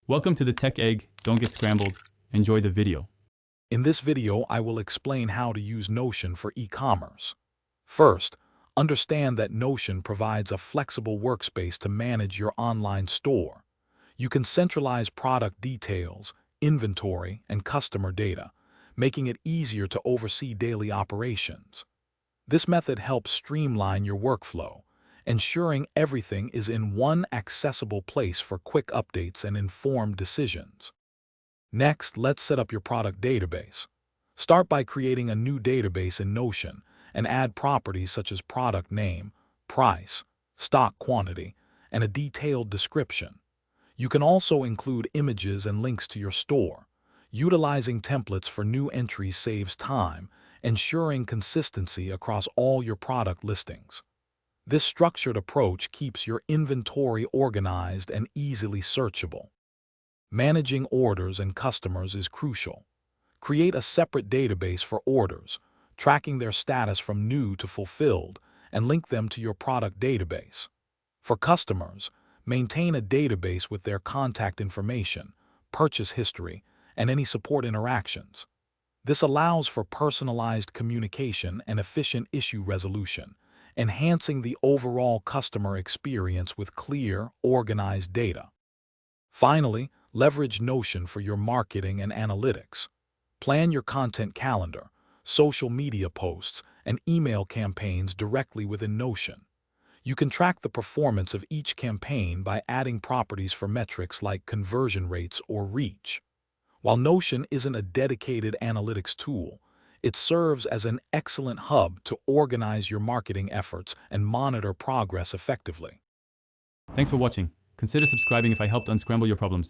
Welcome to the Tech Egg. Don't get scrambled. Enjoy the video. In this video, I will explain how to use Notion for e-commerce. First, understand that Notion provides a flexible workspace to manage your online store. You can centralize product details, inventory, and customer data, making it easier to oversee daily operations. This method helps streamline your workflow, ensuring everything is in one accessible place for quick updates and informed decisions. Next, let's set up your product database. Start by creating a new database in Notion and add properties such as product name, price, stock quantity, and a detailed description. You can also include images and links to your store. Utilizing templates for new entries saves time, ensuring consistency across all your product listings. This structured approach keeps your inventory organized and easily searchable. Managing orders and customers is crucial. Create a separate database for orders, tracking their status from new to fulfilled, and link them to your product database. For customers, maintain a database with their contact information, purchase history, and any support interactions. This allows for personalized communication and efficient issue resolution, enhancing the overall customer experience with clear, organized data. Finally, leverage Notion for your marketing and analytics. Plan your content calendar, social media posts, and email campaigns directly within Notion. You can track the performance of each campaign by adding properties for metrics like conversion rates or reach. While Notion isn't a dedicated analytics tool, it serves as an excellent hub to organize your marketing efforts and monitor progress effectively. Thanks for watching. Consider subscribing if I helped unscramble your problems.